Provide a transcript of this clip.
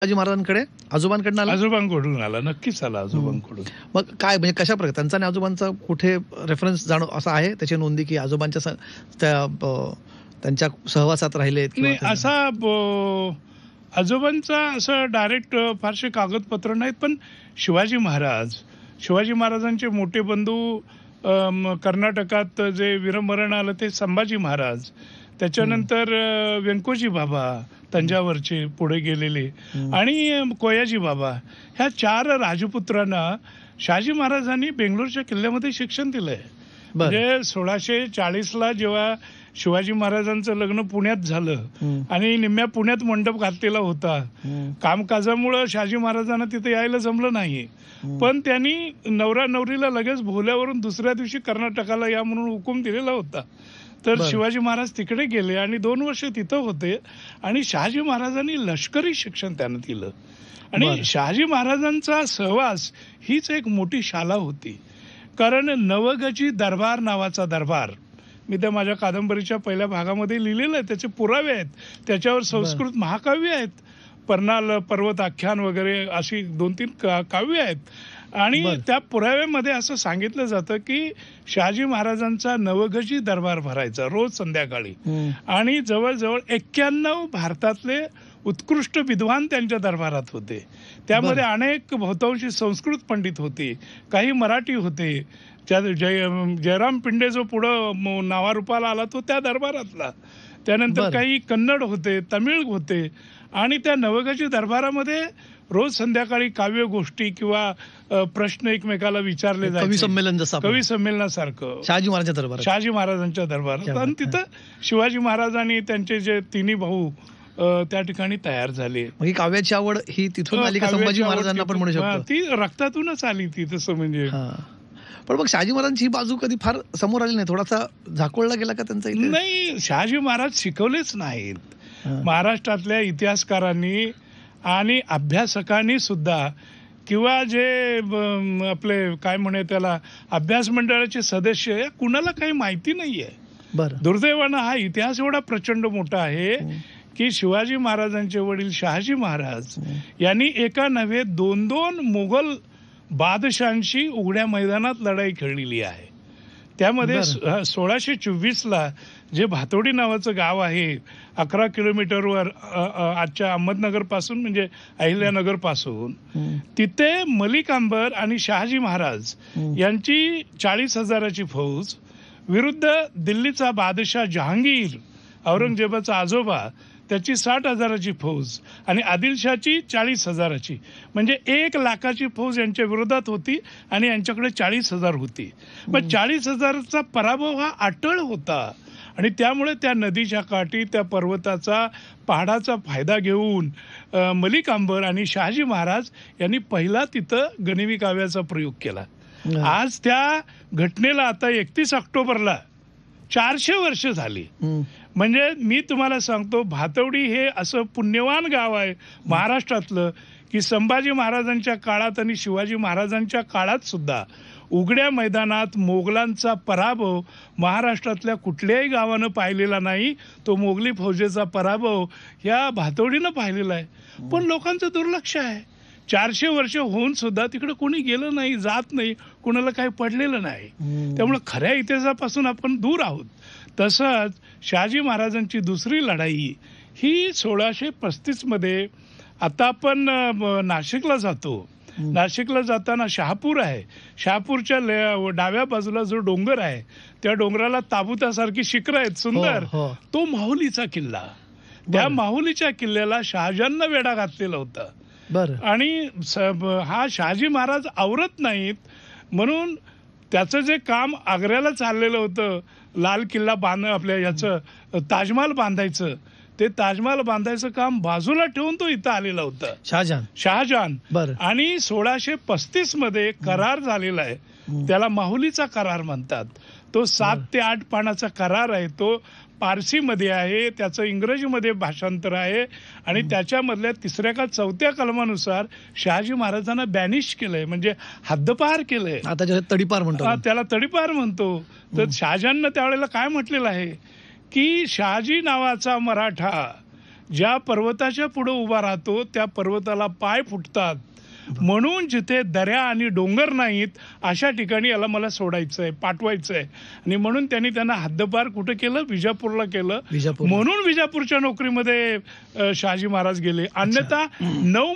शिवाजी महाराजांकडे आजोबांकडून आला. आजोबांकडून आला, नक्कीच आला आजोबांकडून. मग काय म्हणजे कशा प्रकारे त्यांचा आणि आजोबांचा कुठे रेफरन्स जाणो असं आहे त्याची नोंदी की आजोबांच्या त्यांच्या सहवासात राहिलेत नाही असा आजोबांचा असं डायरेक्ट फारसे कागदपत्र नाहीत, पण शिवाजी महाराजांचे मोठे बंधू कर्नाटकात जे वीरमरण आलं ते संभाजी महाराज, त्याच्यानंतर व्यंकोजी बाबा तंजावरचे पुढे गेलेले, आणि कोयाजी बाबा, ह्या 4 राजपुत्रांना शहाजी महाराजांनी बेंगलोरच्या किल्ल्यामध्ये शिक्षण दिलंय. म्हणजे 1640ला जेव्हा शिवाजी महाराजांचं लग्न पुण्यात झालं आणि निम्म्या पुण्यात मंडप घातलेला होता, कामकाजामुळं शहाजी महाराजांना तिथे यायला जमलं नाही, पण त्यांनी नवरा नवरीला लगेच भोवल्यावरून दुसऱ्या दिवशी कर्नाटकाला या म्हणून हुकूम दिलेला होता. तर शिवाजी महाराज तिकडे गेले आणि 2 वर्ष तिथं होते आणि शहाजी महाराजांनी लष्करी शिक्षण त्यांना दिलं. आणि शहाजी महाराजांचा सहवास हीच एक मोठी शाला होती. कारण नवगजी दरबार नावाचा दरबार मी त्या माझ्या कादंबरीच्या पहिल्या भागामध्ये लिहिलेलं आहे, त्याचे पुरावे आहेत, त्याच्यावर संस्कृत महाकाव्य आहेत, पर्नाल पर्वत आख्यान वगैरे अशी 2-3 काव्य आहेत. आणि त्या पुराव्यामध्ये असं सांगितलं जातं की शहाजी महाराजांचा नवगजी दरबार भरायचा रोज संध्याकाळी, आणि जवळजवळ 91 भारतातले उत्कृष्ट विद्वान त्यांच्या दरबारात होते. त्यामध्ये अनेक बहुतांशी संस्कृत पंडित होते, काही मराठी होते. जयराम पिंडे जो पुढं नावारूपाला आला तो त्या दरबारातला, त्यानंतर काही कन्नड होते, तमिळ होते. आणि त्या नवगजी दरबारामध्ये रोज संध्याकाळी काव्य गोष्टी किंवा प्रश्न एकमेकाला विचारले जायचे, कवी संमेलनासारखं शहाजी महाराजांच्या दरबारात. आणि तिथं शिवाजी महाराज आणि त्यांचे जे 3 भाऊ त्या ठिकाणी तयार झाले. काव्याची आवड ही तिथून आली का संभाजी महाराजांना पण म्हणू शकतो? ती रक्तातूनच आली ती तसं म्हणजे. पण मग शहाजी महाराजांची ही बाजू कधी फार समोर आली नाही, थोडासा झाकोळला गेला का त्यांचा? नाही, शहाजी महाराज शिकवलेच नाहीत. महाराष्ट्रातल्या इतिहासकारांनी आणि अभ्यासकांनी सुद्धा, किंवा जे आपले काय म्हणे त्याला अभ्यास मंडळाचे सदस्य, कुणाला काही माहिती नाहीये. दुर्दैवानं हा इतिहास एवढा प्रचंड मोठा आहे की शिवाजी महाराजांचे वडील शहाजी महाराज यांनी एका नव्हे 2 मोगल बादशाहांशी उघड्या मैदानात लढाई खेळलेली आहे. त्यामध्ये 1624ला जे भातोडी नावाचं गाव आहे 11 किलोमीटरवर आजच्या अहमदनगर पासून, म्हणजे अहिल्यानगर पासून, तिथे मलिक अंबर आणि शहाजी महाराज यांची 40,000ची फौज विरुद्ध दिल्लीचा बादशाह जहांगीर, औरंगजेबाचा आजोबा, त्याची 60,000ची फौज आणि आदिलशाची 40,000ची, म्हणजे 1 लाखाची फौज यांच्या विरोधात होती आणि यांच्याकडे 40,000 होती. पण 40,000चा पराभव हा अटळ होता आणि त्यामुळे त्या नदीच्या काठी त्या पर्वताचा पहाडाचा फायदा घेऊन मलिक अंबर आणि शहाजी महाराज यांनी पहिला तिथं गनिमी काव्याचा प्रयोग केला. आज त्या घटनेला आता 31 ऑक्टोबरला 400 वर्ष झाली. म्हणजे मी तुम्हाला सांगतो, भातवडी हे असं पुण्यवान गाव आहे महाराष्ट्रातलं की संभाजी महाराजांच्या काळात आणि शिवाजी महाराजांच्या काळात सुद्धा उघड्या मैदानात मोगलांचा पराभव महाराष्ट्रातल्या कुठल्याही गावानं पाहिलेला नाही. तो मोगली फौजेचा पराभव ह्या भातवडीनं पाहिलेला आहे. पण लोकांचं दुर्लक्ष आहे. 400 वर्ष होऊन सुद्धा तिकडे कोणी गेलं नाही, जात नाही, कोणाला काही पडलेलं नाही. त्यामुळे खऱ्या इतिहासापासून आपण दूर आहोत. तसंच शहाजी महाराजांची दुसरी लढाई ही 1635 मध्ये, आता आपण नाशिकला जातो, नाशिकला जाताना शहापूर आहे, शहापूरच्या डाव्या बाजूला जो डोंगर आहे त्या डोंगराला ताबुतासारखी शिखरं आहेत सुंदर, तो माहुलीचा किल्ला. त्या माहुलीच्या किल्ल्याला शहाजहाननं वेढा घातलेला होता. आणि हा शहाजी महाराज आवरत नाहीत म्हणून त्याचं जे काम आग्र्याला चाललेलं होतं, लाल किल्ला आपल्या याचं ताजमहाल बांधायचं, ते ताजमहाल बांधायचं काम बाजूला ठेवून तो इथं आलेला होता शहाजहान. आणि 1635 मध्ये करार झालेला आहे, त्याला माहुलीचा करार म्हणतात. तो 7 ते 8 पानाचा करार आहे. तो पारसीमध्ये आहे, त्याचं इंग्रजीमध्ये भाषांतर आहे आणि त्याच्यामधल्या 3ऱ्या का 4थ्या कलमानुसार शहाजी महाराजांना बॅनिश केलंय, म्हणजे हद्दपार केलंय. आता तडीपार म्हणतो, त्याला तडीपार म्हणतो. तर शहाजहाननं त्यावेळेला काय म्हटलेलं आहे की शहाजी नावाचा मराठा ज्या पर्वताच्या पुढे उभा राहतो त्या पर्वताला पाय फुटतात. म्हणून जिथे दऱ्या आणि डोंगर नाहीत अशा ठिकाणी याला मला सोडायचंय, पाठवायचंय. आणि म्हणून त्यांनी त्यांना हद्दपार कुठे केलं? विजापूरला केलं. म्हणून विजापूरच्या नोकरीमध्ये शहाजी महाराज गेले. अन्यथा 9